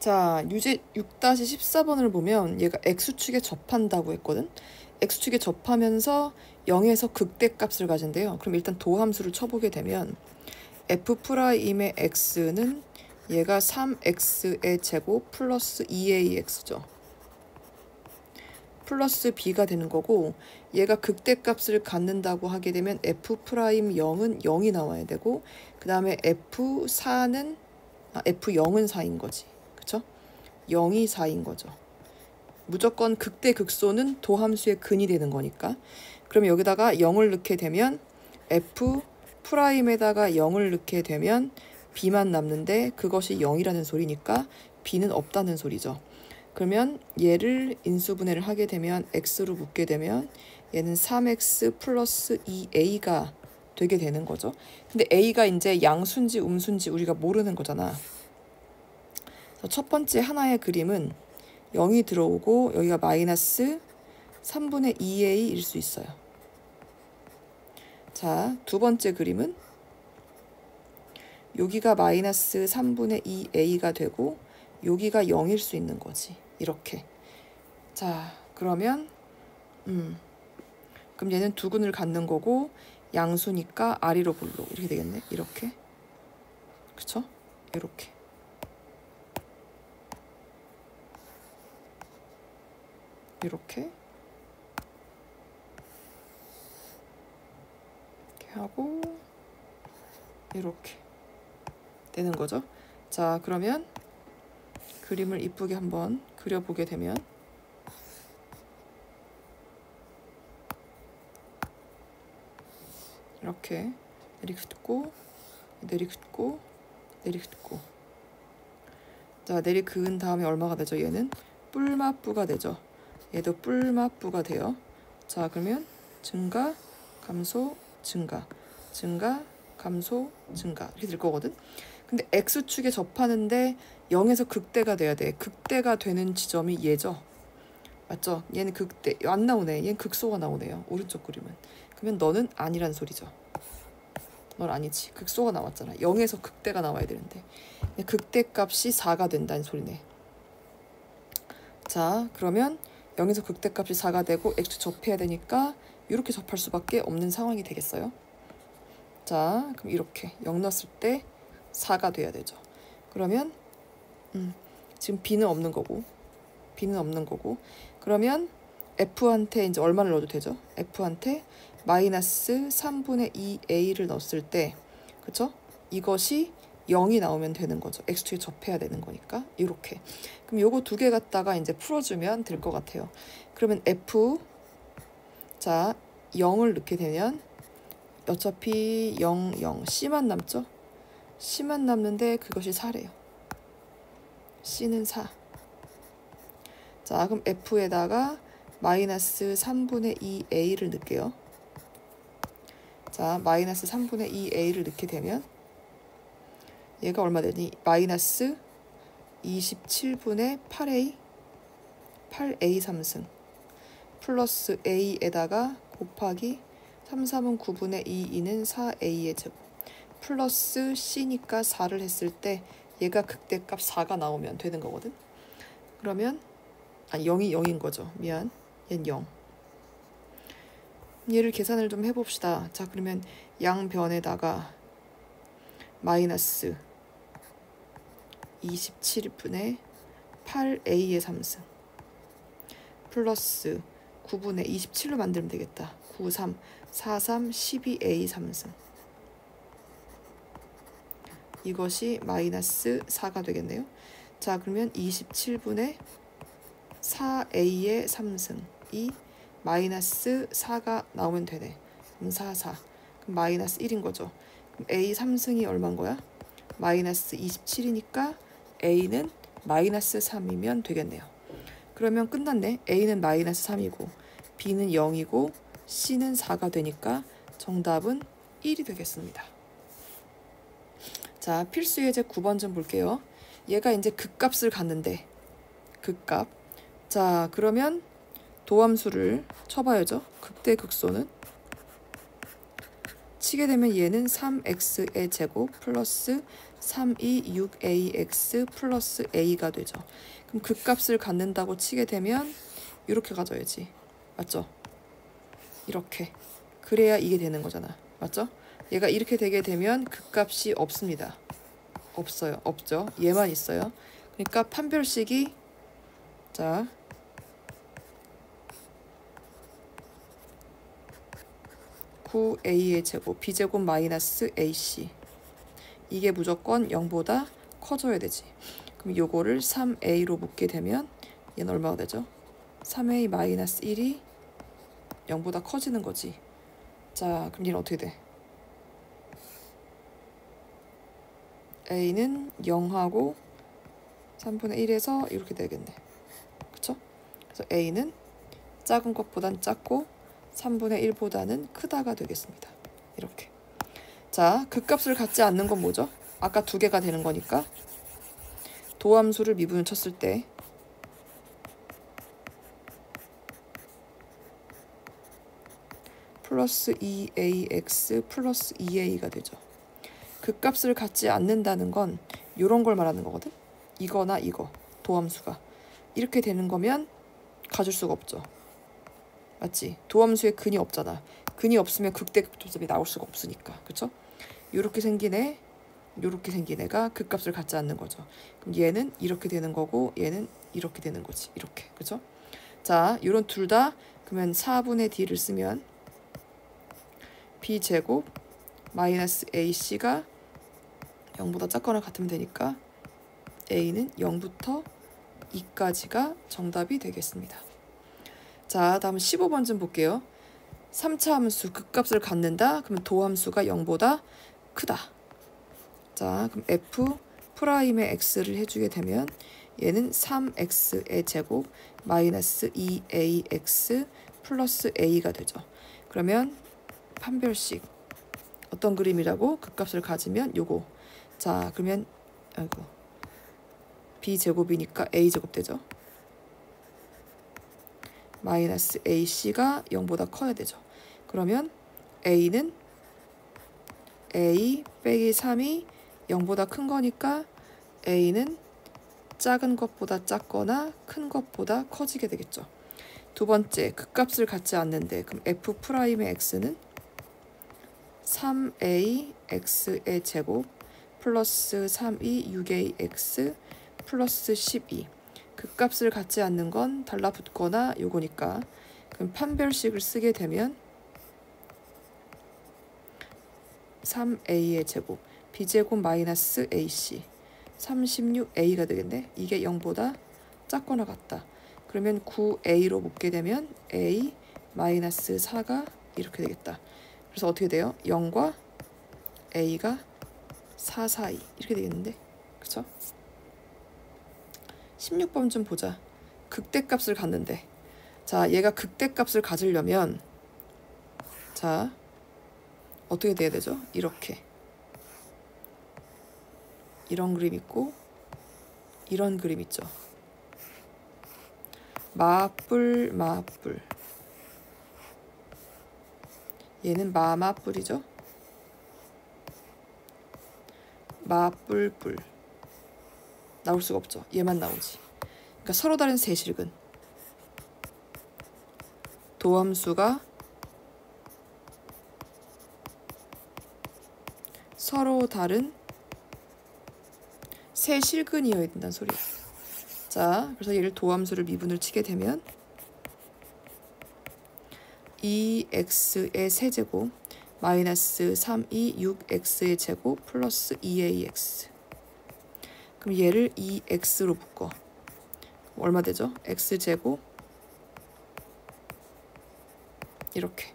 자, 유제 6-14번을 보면 얘가 x축에 접한다고 했거든. x축에 접하면서 0에서 극대값을 가진대요. 그럼 일단 도함수를 쳐보게 되면 f'의 x는 얘가 3x의 제곱 플러스 2ax죠. 플러스 b가 되는 거고, 얘가 극대값을 갖는다고 하게 되면 f'0은 0이 나와야 되고, 그 다음에 f4는 f0은 4인 거지. 그쵸? 0이 4인 거죠. 무조건 극대 극소는 도함수의 근이 되는 거니까. 그럼 여기다가 0을 넣게 되면 f'에다가 0을 넣게 되면 b만 남는데 그것이 0이라는 소리니까 b는 없다는 소리죠. 그러면 얘를 인수분해를 하게 되면 x로 묶게 되면 얘는 3x 플러스 2a가 되게 되는 거죠. 근데 a가 이제 양수인지 음수인지 우리가 모르는 거잖아. 첫 번째 하나의 그림은 0이 들어오고 여기가 마이너스 3분의 2a일 수 있어요. 자, 두 번째 그림은 여기가 마이너스 3분의 2a가 되고 여기가 0일 수 있는 거지. 이렇게. 자, 그러면 그럼 얘는 두근을 갖는 거고 양수니까 아리로 볼로 이렇게 되겠네. 이렇게. 그쵸? 이렇게. 이렇게 하고 이렇게 되는 거죠. 자, 그러면 그림을 이쁘게 한번 그려보게 되면 이렇게 내리긋고 내리긋고 내리긋고. 자, 내리그은 다음에 얼마가 되죠? 얘는 뿔마뿌가 되죠. 얘도 뿔마뿌가 돼요. 자, 그러면 증가, 감소, 증가, 증가, 감소, 증가 이렇게 될 거거든. 근데 x축에 접하는데 0에서 극대가 돼야 돼. 극대가 되는 지점이 얘죠. 맞죠? 얘는 극대 안 나오네. 얘는 극소가 나오네요. 오른쪽 그림은. 그러면 너는 아니란 소리죠. 넌 아니지. 극소가 나왔잖아. 0에서 극대가 나와야 되는데 극대값이 4가 된다는 소리네. 자, 그러면 0에서 극대값이 4가 되고 x축 접해야 되니까 이렇게 접할 수밖에 없는 상황이 되겠어요. 자, 그럼 이렇게 0 넣었을 때 4가 돼야 되죠. 그러면 지금 b는 없는 거고 b는 없는 거고 그러면 f한테 이제 얼마를 넣어도 되죠? f한테 마이너스 3분의 2a를 넣었을 때 그쵸? 이것이 0이 나오면 되는 거죠. x축에 접해야 되는 거니까 이렇게. 그럼 요거 두 개 갖다가 이제 풀어주면 될 것 같아요. 그러면 f 자 0을 넣게 되면 어차피 0, 0 c만 남죠? c만 남는데 그것이 4래요. c는 4. 자, 그럼 f에다가 마이너스 3분의 2a를 넣을게요. 자, 마이너스 3분의 2a를 넣게 되면 얘가 얼마 되니? 마이너스 27분의 8a 3승 플러스 a에다가 곱하기 3, 3은 9분의 2, 2는 4a의 제곱 플러스 c니까 4를 했을 때 얘가 극대값 4가 나오면 되는 거거든. 그러면 0이 0인 거죠. 미안. 얘는 0. 얘를 계산을 좀 해봅시다. 자, 그러면 양변에다가 마이너스 27분의 8a의 3승 플러스 9분의 27로 만들면 되겠다. 9, 3, 4, 3, 12a 3승 이것이 마이너스 4가 되겠네요. 자, 그러면 27분의 4a의 3승이 마이너스 4가 나오면 되네. 그럼 4, 4. 그럼 마이너스 1인 거죠. 그럼 a 3승이 얼마인 거야? 마이너스 27이니까 a는 마이너스 3이면 되겠네요. 그러면 끝났네. a는 마이너스 3이고 b는 0이고 c는 4가 되니까 정답은 1이 되겠습니다. 자, 필수 예제 9번 좀 볼게요. 얘가 이제 극값을 갖는데 극값. 자, 그러면 도함수를 쳐봐야죠. 극대 극소는 치게 되면 얘는 3x의 제곱 플러스 32,6ax 플러스 a가 되죠. 그럼 그 값을 갖는다고 치게 되면 이렇게 가져야지. 맞죠? 이렇게. 그래야 이게 되는 거잖아. 맞죠? 얘가 이렇게 되게 되면 그 값이 없습니다. 없어요. 없죠. 얘만 있어요. 그러니까 판별식이 자 9a의 제곱 b제곱 마이너스 ac 이게 무조건 0보다 커져야 되지. 그럼 요거를 3a로 묶게 되면 얘는 얼마가 되죠? 3a 마이너스 1이 0보다 커지는 거지. 자, 그럼 얘는 어떻게 돼? a는 0하고 3분의 1에서 이렇게 되겠네. 그쵸? 그래서 a는 작은 것보단 작고 3분의 1보다는 크다가 되겠습니다. 이렇게. 자, 극값을 갖지 않는 건 뭐죠? 아까 두 개가 되는 거니까 도함수를 미분을 쳤을 때 플러스 2ax 플러스 2a가 되죠. 극값을 갖지 않는다는 건 이런 걸 말하는 거거든. 이거나 이거 도함수가 이렇게 되는 거면 가질 수가 없죠. 맞지? 도함수에 근이 없잖아. 근이 없으면 극대극조점이 나올 수가 없으니까. 그쵸? 요렇게 생긴 애, 요렇게 생긴 애가 극값을 갖지 않는 거죠. 그럼 얘는 이렇게 되는 거고 얘는 이렇게 되는 거지. 이렇게. 그쵸? 자, 요런 둘 다 그러면 4분의 d를 쓰면 b제곱 마이너스 ac가 0보다 작거나 같으면 되니까 a는 0부터 2까지가 정답이 되겠습니다. 자, 다음 15번 좀 볼게요. 3차 함수 극값을 갖는다. 그러면 도함수가 0보다 크다. 자, 그럼 f 프라임의 x를 해주게 되면 얘는 3x의 제곱 마이너스 2ax 플러스 a가 되죠. 그러면 판별식 어떤 그림이라고? 극값을 가지면 요거. 자, 그러면 아이고 b제곱이니까 a제곱 되죠. 마이너스 ac가 0보다 커야 되죠. 그러면 a는 a 빼기 3이 0보다 큰 거니까 a는 작은 것보다 작거나 큰 것보다 커지게 되겠죠. 두 번째, 극값을 갖지 않는데 그럼 f 프라임의 x는 3ax의 제곱 플러스 3이 6ax 플러스 12 극값을 갖지 않는 건 달라붙거나 요거니까 그럼 판별식을 쓰게 되면 3a의 제곱 b제곱 마이너스 ac 36a가 되겠네. 이게 0보다 작거나 같다. 그러면 9a로 묶게 되면 a 마이너스 4가 이렇게 되겠다. 그래서 어떻게 돼요? 0과 a가 4 사이 이렇게 되겠는데. 그쵸? 16번 좀 보자. 극대값을 갖는데 자, 얘가 극대값을 가지려면 자 어떻게 돼야 되죠? 이렇게 이런 그림 있고 이런 그림 있죠. 마뿔 마뿔 얘는 마마뿔이죠. 마뿔뿔 나올 수가 없죠. 얘만 나오지. 그러니까 서로 다른 세실근 도함수가 서로 다른 세실근이어야 된다는 소리야. 자, 그래서 얘를 도함수를 미분을 치게 되면 2x의 세제곱 마이너스 3이 6x의 제곱 플러스 2ax 그럼 얘를 2x로 묶어. 얼마 되죠? x제곱 이렇게.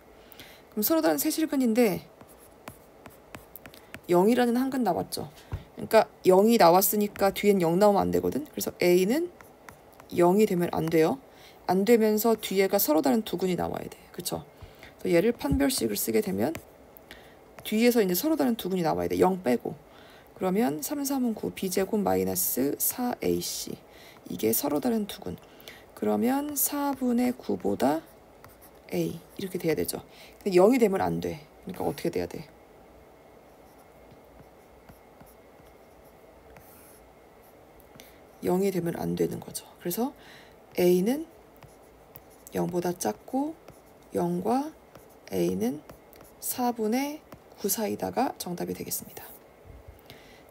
그럼 서로 다른 세실근인데 0이라는 한근 나왔죠. 그러니까 0이 나왔으니까 뒤엔 0 나오면 안 되거든. 그래서 a는 0이 되면 안 돼요. 안 되면서 뒤에가 서로 다른 두 근이 나와야 돼. 그쵸? 그래서 얘를 판별식을 쓰게 되면 뒤에서 이제 서로 다른 두 근이 나와야 돼. 0 빼고. 그러면 3, 3은 9, b제곱 마이너스 4ac 이게 서로 다른 두 근. 그러면 4분의 9보다 a 이렇게 돼야 되죠. 근데 0이 되면 안 돼. 그러니까 어떻게 돼야 돼? 0이 되면 안 되는 거죠. 그래서 a는 0보다 작고 0과 a는 4분의 9 사이다가 정답이 되겠습니다.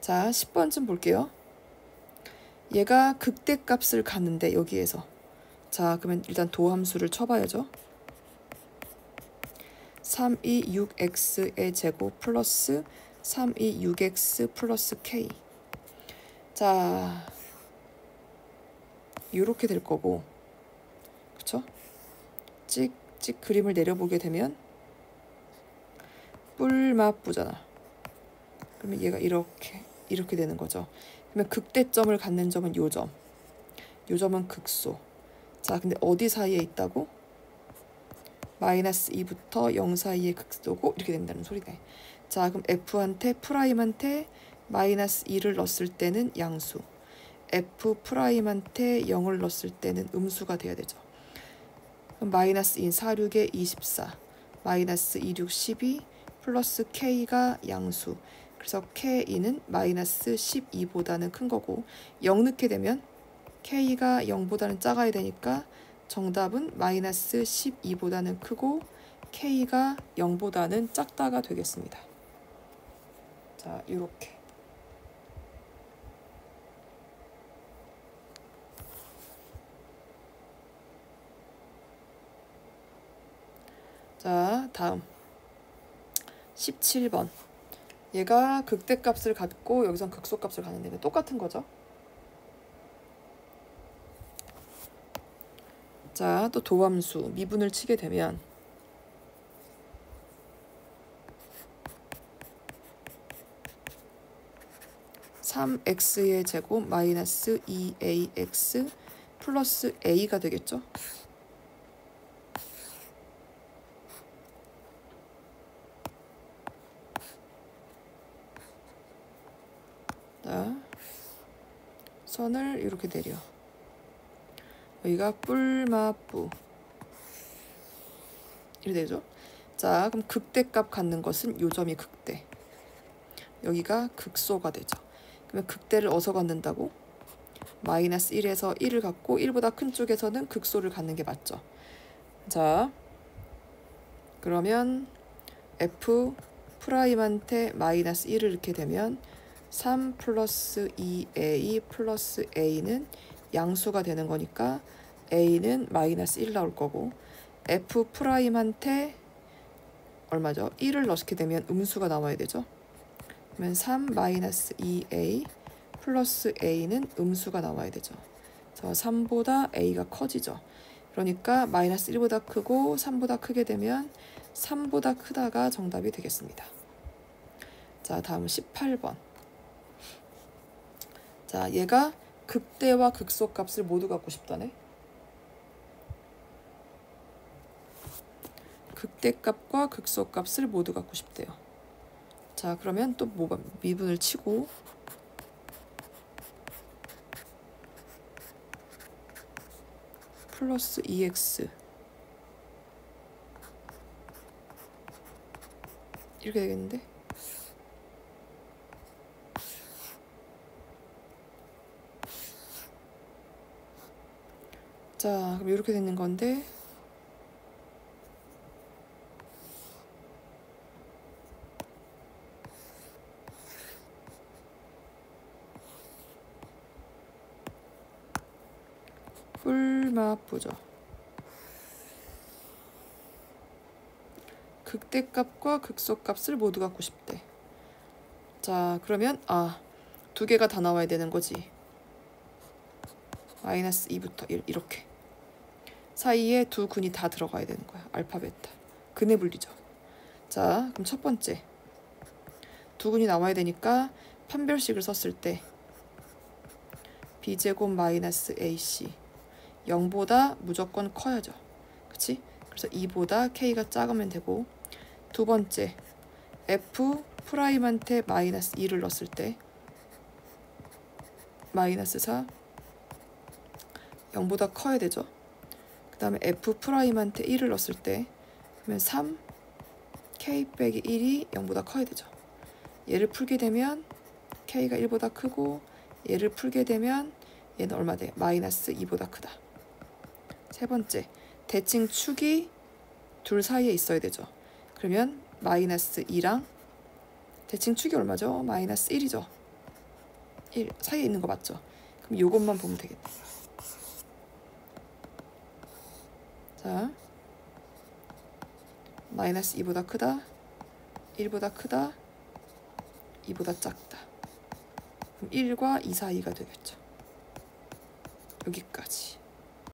자, 10번쯤 볼게요. 얘가 극대값을 갖는데 여기에서 자, 그러면 일단 도함수를 쳐봐야죠. 326x의 제곱 플러스 326x 플러스 k. 자, 이렇게 될 거고, 그쵸? 찍찍 그림을 내려보게 되면 뿔맛부잖아. 그러면 얘가 이렇게 되는 거죠. 그러면 극대점을 갖는 점은 요 점. 요 점은 극소. 자, 근데 어디 사이에 있다고? 마이너스 2부터 0 사이의 극소고 이렇게 된다는 소리네. 자, 그럼 f한테 프라임한테 마이너스 2를 넣었을 때는 양수, f 프라임한테 0을 넣었을 때는 음수가 돼야 되죠. 그럼 마이너스 2인 4, 6에 24, 마이너스 2, 6, 12 플러스 k가 양수. 그래서 k는 마이너스 12보다는 큰 거고 0 넣게 되면 k가 0보다는 작아야 되니까 정답은 마이너스 12보다는 크고 k가 0보다는 작다가 되겠습니다. 자, 이렇게. 자, 다음 17번. 얘가 극대값을 갖고 여기선 극소값을 갖는데 똑같은 거죠. 자, 또 도함수 미분을 치게 되면 (3x의) 제곱 마이너스 2ax 플러스 a가 되겠죠. 자, 선을 이렇게 내려. 여기가 뿔마뿌 이렇게 되죠. 자, 그럼 극대값 갖는 것은 요 점이 극대, 여기가 극소가 되죠. 그러면 극대를 어디서 갖는다고? 마이너스 1에서 1을 갖고 1보다 큰 쪽에서는 극소를 갖는 게 맞죠. 자, 그러면 f 프라임한테 마이너스 1을 넣게 되면 3 플러스 2a 플러스 a는 양수가 되는 거니까 a는 마이너스 1 나올 거고, f 프라임한테 얼마죠? 1을 넣게 되면 음수가 나와야 되죠. 그러면 3 마이너스 2a 플러스 a는 음수가 나와야 되죠. 그래서 3보다 a가 커지죠. 그러니까 마이너스 1보다 크고 3보다 크게 되면 3보다 크다가 정답이 되겠습니다. 자, 다음 18번. 자, 얘가 극대와 극소값을 모두 갖고 싶다네. 극대값과 극소값을 모두 갖고 싶대요. 자, 그러면 또 뭐가 미분을 치고 플러스 2x 이렇게 되겠는데? 자, 그럼 이렇게 되는 건데, 뿔마뿌죠. 극대값과 극소값을 모두 갖고 싶대. 자, 그러면 두 개가 다 나와야 되는 거지. 마이너스 2부터 1 이렇게 사이에 두 근이 다 들어가야 되는 거야. 알파 베타 근의 분리죠. 자, 그럼 첫 번째 두 근이 나와야 되니까 판별식을 썼을 때 b제곱 마이너스 ac 0보다 무조건 커야죠. 그치? 그래서 2보다 k가 작으면 되고, 두 번째 f 프라임한테 마이너스 2를 넣었을 때 마이너스 4 0보다 커야 되죠. 그 다음에 f 프라임한테 1을 넣었을 때 그러면 3 k 빼기 1이 0보다 커야 되죠. 얘를 풀게 되면 k가 1보다 크고, 얘를 풀게 되면 얘는 얼마 돼? 마이너스 2보다 크다. 세 번째, 대칭 축이 둘 사이에 있어야 되죠. 그러면 마이너스 2랑 대칭 축이 얼마죠? 마이너스 1이죠. 1 사이에 있는 거 맞죠? 그럼 요것만 보면 되겠다. 자, 마이너스 2보다 크다, 1보다 크다, 2보다 작다. 그럼 1과 2 사이가 되겠죠. 여기까지.